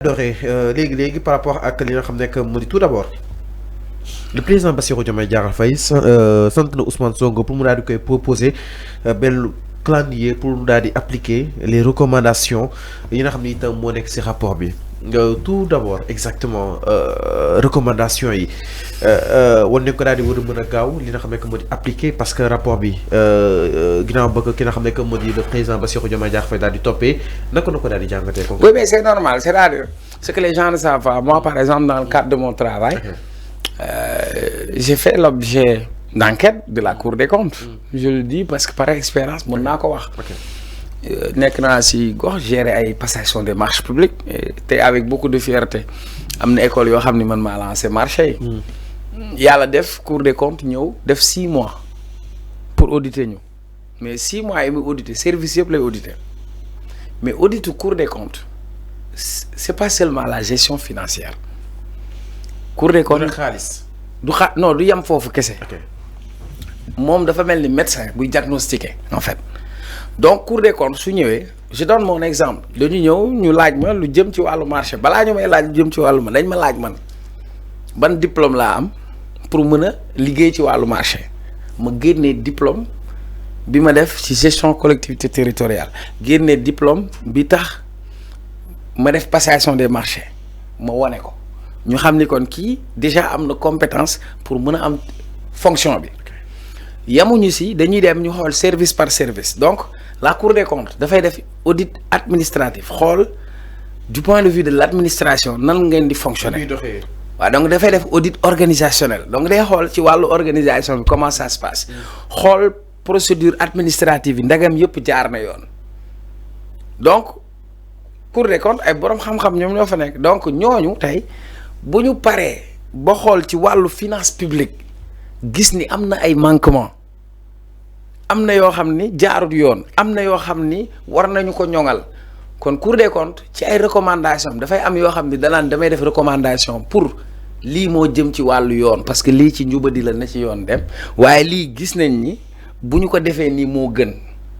adoré léegi par rapport ak li nga xam ne que mu di tout d'abord le président Bassirou Diomaye Diakhar Faye sant na Ousmane Sonko pour mu daal di koy proposer benn calendrier pour mu daal di appliquer les recommandations yi nga xam ne itam moo nekk ci rapport bi tout d'abord exactement recommandations yi war nañ ko daal di war a mën a gaaw li nga xam ne que moo di appliquer parce que rapport bi ginnaaw bëgg ki nga xam ne que moo di le président Bassirou Diomaye Diakhar Faye daal di toppee naka na ko daal di jàngatee ko. Oui, mais c'est normal, c'est-à-dire ce que les gens ne savent pas. Moi, par exemple, dans le cadre de mon travail, j'ai fait l'objet d'enquête de la Cour des comptes. Je le dis parce que par expérience, mon nako wax. Nek na ci gox gérer ay passation des marchés publics et avec beaucoup de fierté. Amna école yo xamni man ma lancé marché. Yalla def Cour des comptes ñew def 6 mois pour auditer ñu. Mais 6 mois yi mu auditer service yëpp lay auditer. Mais audit Cour des comptes c'est pas seulement la gestion financière. Cour des comptes non du yam fofu kessé. Mom dafa melni médecin buy diagnostiquer en fait. Donc Cour des comptes su ñëwé je donne mon exemple dañu ñëw ñu laaj ma lu jëm ci walu marché bala ñu may laaj lu jëm ci walu ma dañ ma laaj man ban diplôme la am pour mëna liggéey ci walu marché ma génné diplôme bi ma def ci gestion collectivité territoriale génné diplôme bi tax ma def passation des marchés ma woné ko ñu xamni kon ki déjà am na compétence pour mëna am fonction bi yamuñu ci dañuy dem ñu xol service par service donc la Cour des comptes dafay def audit administratif xol du point de vue de l'administration nan ngeen di fonctionner waaw donc dafay def audit organisationnel donc day xol ci walu organisation bi comment ça se passe xol procédure administrative ndagam yëpp jaar na yoon donc Cour des comptes ay borom xam-xam ñoom ñoo fa nekk donc ñooñu tey bu ñu paree ba xool ci wàllu finance publique gis ni am na ay manquement am na yoo xam ni jaarut yoon am na yoo xam ni war nañu ko ñoŋal kon Cour des comptes ci ay recommandations dafay am yoo xam ni danaan damay def recommandation pour lii moo jëm ci wàllu yoon parce que lii ci njubadi la na ci yoon dem waaye lii gis nañ ni bu ñu ko defee nii moo gën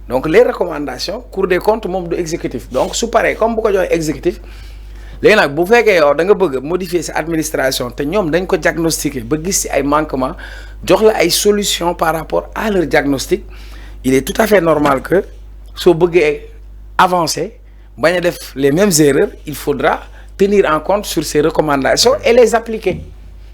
donc les recommandations Cour des comptes moom du exécutif donc su paree comme bu ko joxee exécutif léegi nag bu fekkee yow da nga bëgg modifier sa administration te ñoom dañ ko diagnostiquer ba gis ci ay manquements jox la ay solutions par rapport à leur diagnostic il est tout à fait normal que soo bëggee avancer bañ a def les mêmes erreurs il faudra tenir en compte sur ces recommandations et les appliquer.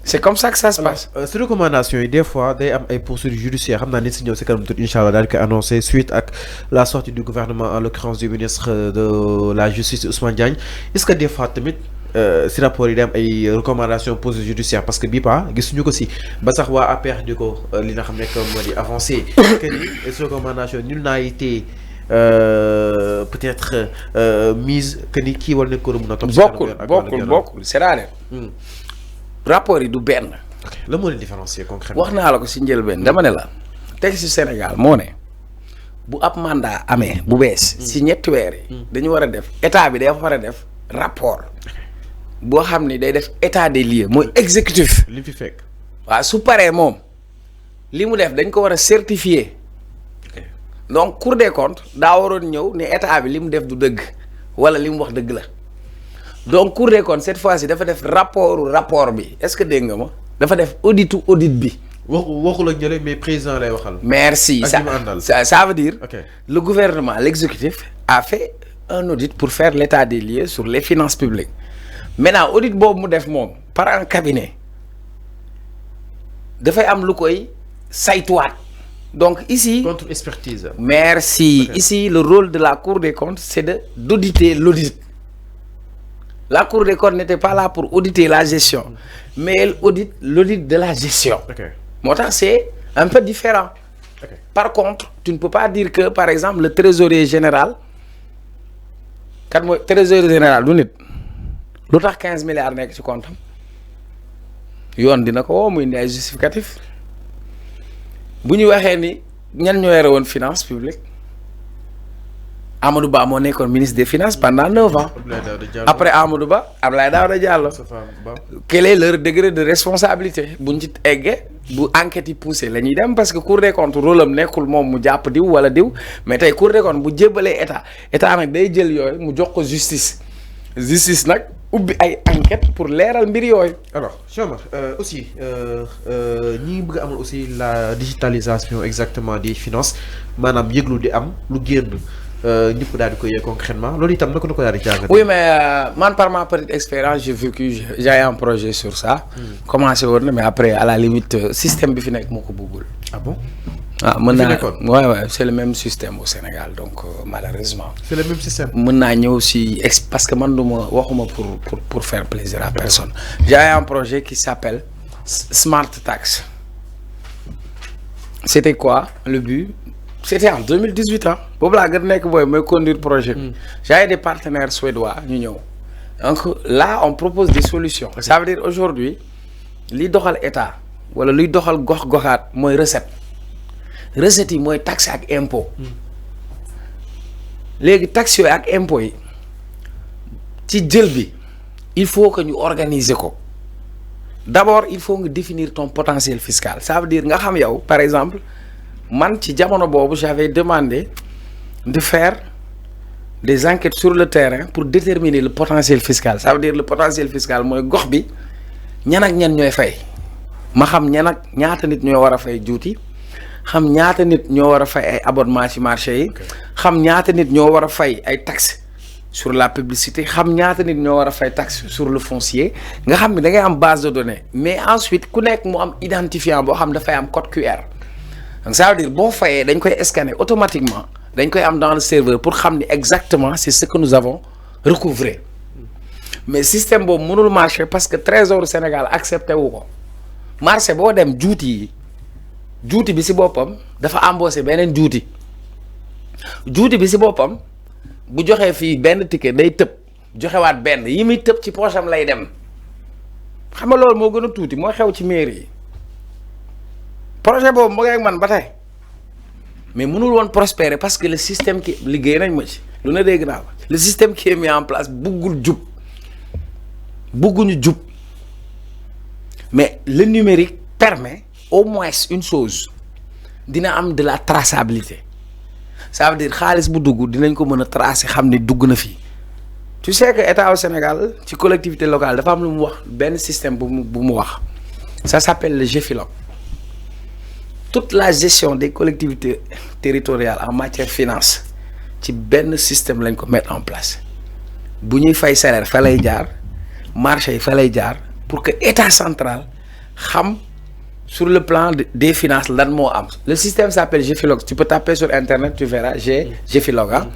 C'est comme ça que ça se passe. Ces recommandations des fois day am ay poursuites judiciaires xam naa ni si ñëw si kanam tuuti incha allah daal di koy annoncé suite ak la sortie du gouvernement en l'occurrence du ministre de la justice Ousmane Diagne est-ce que des fois tamit si rapport yi day am ay recommandations poursuites judiciaires parce que bii pas gisuñu ko si ba sax waa APR di ko li nga xam ne que moo di avancé que ni ces recommandations nul n'a été peut-être mise que ni kii war nañ ko mën a topp. bokkul c'est-à-dire rapport yi du benn. la moo leen différencier concrètement. wax naa la ko si njëlbeen dama ne la texte Sénégal moo ne bu ab mandat amee bu bees. si ñetti weer yi. dañu war a def état bi day war a def rapport boo xam ni day def état des lieux mooy exécutif. li fi fekk. waaw su paree moom li mu def dañ ko war a certifier donc Cour des comptes daa waroon ñëw ne état bi li mu def du dëgg wala li mu wax dëgg la. Donc Cour des comptes cette fois-ci dafa def rapport bi est-ce que dégg nga ma dafa def audit bi. waxu la jële mais président lay waxal. Merci ça veut dire le gouvernement l'exécutif a fait un audit pour faire l'état des lieux sur les finances publiques maintenant audit boobu mu def moom par un cabinet dafay am lu koy saytuwaat donc ici. contre-expertise. Merci ici le rôle de la Cour des comptes c'est d'auditer l'audit. La Cour des comptes n'était pas là pour auditer la gestion, mais elle audite l'audit de la gestion. C'est un peu différent. Par contre, tu ne peux pas dire que, par exemple, le trésorier général, le trésorier général, il y a 15 milliards sur le compte. Il y a un justificatif. Si nous avons une finance publique, Amadou Ba moo nekkoon ministre des finances pendant 9 ans après Amadou Ba Abdoulaye Daouda Diallo quel est leur degré de responsabilité buñ ci eggee bu enquête yi poussé la ñuy dem parce que Cour des comptes rôle am nekkul moom mu jàpp diw wala diw mais tey Cour des comptes bu jébbalee état nag day jël yooyu mu jox ko justice nag ubbi ay enquête pour leeral mbir yooyu. alors Cheikh Omar aussi ñi bëgg amal aussi la digitalisation exactement des finances maanaam yëglu di am lu génn ñëpp daal di koy yee concrètement loolu itam naka la ko daal di jàngat. oui mais man par ma petite expérience j'ai vécu j'ai un projet sur ça. commencé woon na mais après à la limite système bi fi nekk moo ko bëggul. ah bon. ah mën naa ouais c'est le même système au Sénégal donc malheureusement. c'est le même système. mën naa ñëw si parce que man du ma waxuma pour faire plaisir à personne. j'ai un projet qui s'appelle Smart Tax. c'était quoi le but. C'était en 2018 hein. boobu laa gën a nekk booy mooy conduire projet bi. J'avais des partenaires suédois ñu ñëw. donc là on propose des solutions. ça veut dire aujourd'hui li doxal état wala luy doxal gox-goxaat mooy recette. recette yi mooy taxe ak impôt. léegi taxe yooyu ak impôt yi ci jël bi il faut que ñu organiser ko. d'abord il faut nga définir ton potentiel fiscal ça veut dire nga xam yow par exemple. man ci jamono boobu j'avais demandé de faire des enquêtes sur le terrain pour déterminer le potentiel fiscal ça veut dire le potentiel fiscal mooy gox bi ñan ak ñan ñooy fay ma xam ñan ak ñaata nit ñoo war a fay juuti xam ñaata nit ñoo war a fay ay abonnement ci marché yi xam ñaata nit ñoo war a fay ay taxes sur la publicité xam ñaata nit ñoo war a fay taxe sur le foncier nga xam ne da ngay am base de données mais ensuite ku nekk mu am identifiant boo xam dafay am code QR. donc ça veut dire boo fayee dañ koy scanner automatiquement dañ koy am dans le serveur pour xam ni exactement c'est ce que nous avons recouvré mais système boobu mënul marcher parce que Trésor du Sénégal accepté wu ko marché boo dem juuti bi ci boppam dafa embauché beneen juuti bi ci boppam bu joxee fii benn ticket day tëb joxewaat benn yi muy tëb ci poche am lay dem xam nga loolu moo gën a tuuti moo xew ci mairie yi. projet boobu mu ngi ak man ba tey mais mënul woon prospérer parce que le système qui liggéey nañ ma ci lu ne dégg naa le système qui est mis en place bugguñu jub mais le numérique permet au moins une chose dina am de la traçabilité ça veut dire xaalis bu dugg dinañ ko mën a tracer xam ne dugg na fii tu sais que état au Sénégal ci collectivité locale dafa am lu mu wax benn système bu mu wax ça s'appelle le GEFILOC. toute la gestion des collectivités territoriales en matière finance ci benn système lañ ko mettre en place bu ñuy fay salaire fa lay jaar marché yi fa lay jaar pour que état central xam sur le plan des finances lan moo am le système s'appelle GEFILOC tu peux taper sur internet tu verras GEFILOC hein.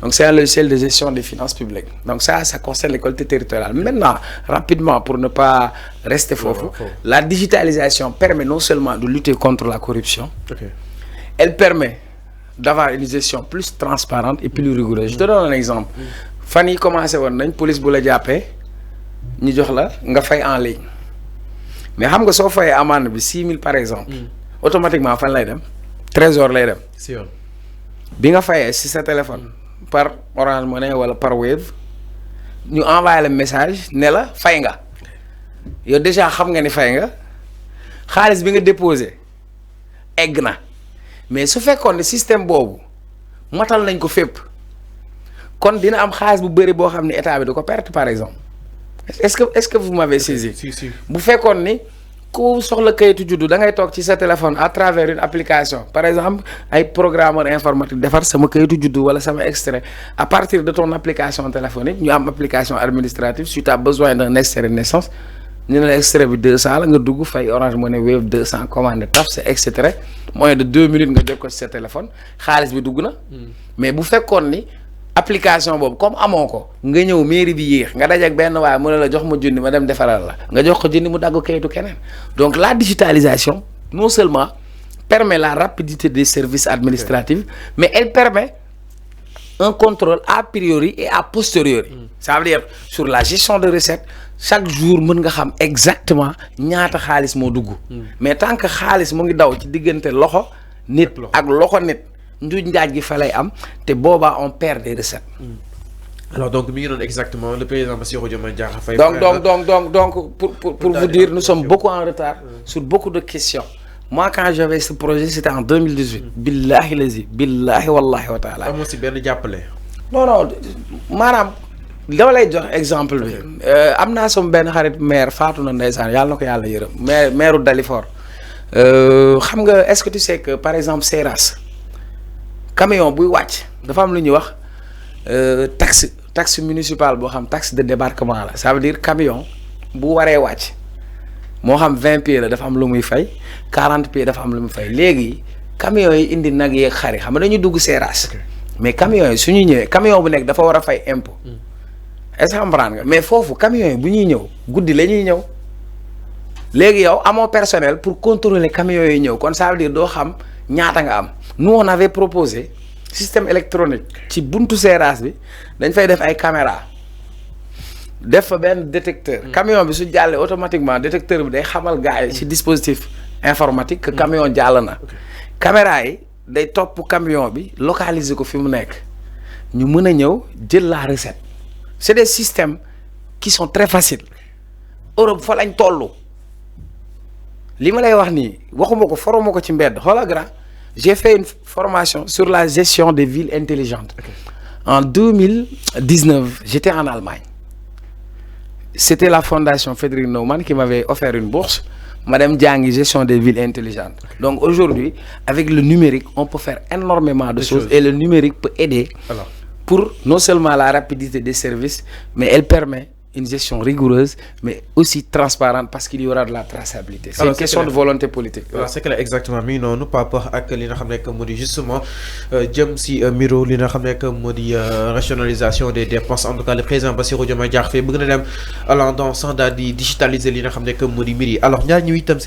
donc c'est un logiciel de gestion des finances publiques donc ça concerne les collectivités territoriales maintenant rapidement pour ne pas rester foofu la digitalisation permet non seulement de lutter contre la corruption elle permet d'avoir une gestion plus transparente et plus rigoureuse je te donne un exemple fan yi commencé woon nañ police bu la jàppee ñu jox la nga fay en ligne mais xam nga soo fayee amende bi 6 000 par exemple automatiquement fan lay dem Trésor lay dem si yoon bi nga fayee si sa téléphone par Orange Money wala par Wave ñu envoyé le message ne la fay nga yow déjà xam nga ni fay nga xaalis bi nga déposé egg na mais su fekkoon ne système boobu matal nañ ko fépp kon dina am xaalis bu bëri boo xam ne état bi da ko perte par exemple est-ce que vous m'avez saisi si bu fekkoon ni ku soxla kayitu juddu da ngay toog ci sa téléphone à travers une application par exemple ay programmeur informatique defar sama kayitu juddu wala sama extrait à partir de ton application téléphonique ñu am application administrative si tu as besoin d'un extrait de naissance ñu ne la extrait bi 200 la nga dugg fay Orange Money Wave 200 commandé taf sa extrait moins de 2 minutes nga def ko ci sa téléphone xaalis bi dugg na mais bu fekkoon ni application boobu comme amoo ko nga ñëw mairie bi yéex nga dajeek benn waaye mu ne la jox ma junni ma dem defaral la nga jox ko junni mu dagg kayitu keneen donc la digitalisation non seulement permet la rapidité des services administratifs mais elle permet un contrôle a priori et a posteriori ça veut dire sur la gestion de recettes chaque jour mën nga xam exactement ñaata xaalis moo dugg mais tant que xaalis mu ngi daw ci diggante loxo nit ak loxo nit njuuj njaaj gi fa lay am te boobaa on perd des recettes. alors donc mi ngi doon exactement le président Bassirou Diomaye Diakhar Faye. donc pour vous dire nous sommes beaucoup en retard sur beaucoup de questions moi quand j'avais ce projet c'était en 2018. billahi wallahi wa taala. amoo si benn jàppale. non maanaam dama lay jox exemple bi am naa sama benn xarit maire faatu na ndeysaan yàlla na ko yàlla yërëm maire Dalifort xam nga est-ce que tu sais que par exemple Seras camion buy wàcc dafa am lu ñuy wax taxe municipale boo xam taxe de débarquement la ça veut dire camion bu waree wàcc moo xam 20 pieds la dafa am lu muy fay 40 pieds dafa am lu muy fay léegi camion yi indi nag yeeg xar yi xam nga dañuy dugg Seras mais camion yi su ñuy ñëwee camion bu nekk dafa war a fay impôt est-ce que comprendre nga mais foofu camion yi bu ñuy ñëw guddi la ñuy ñëw léegi yow amoo personnel pour contrôler camion yi ñëw kon ça veut dire doo xam ñaata nga am nous on avait proposé système électronique ci buntu Seras bi dañ fay def ay caméra def fa benn détecteur camion bi su jàllee automatiquement détecteur bi day xamal gars yi ci dispositif informatique que camion jàll na caméra yi day topp camion bi localiser ko fi mu nekk ñu mën a ñëw jël la recette c'est des systèmes qui sont très faciles Europe fa lañ toll li ma lay wax nii waxuma ko foroma ko ci mbedd xoola grand j'ai fait une formation sur la gestion des villes intelligentes en 2019 j'étais en Allemagne c'était la fondation Frédéric Naumann qui m'avait offert une bourse Madame Diangi, gestion des villes intelligentes. Donc aujourd'hui, avec le numérique, on peut faire énormément de choses et le numérique peut aider pour non seulement la rapidité des services, mais elle permet une gestion rigoureuse, mais aussi transparente parce qu'il y aura de la traçabilité. C'est une question de volonté politique. C'est clair, exactement. Mais non, nous par rapport à ce que nous justement, j'aime si Miro, li nga xamné que modi rationalisation des dépenses. En tout cas, le président Bassirou Diomaye Diakhar Faye bëgg na dem allant dans sens daal di digitaliser li nga xamné que modi mbir yi. Alors ñaar ñu itam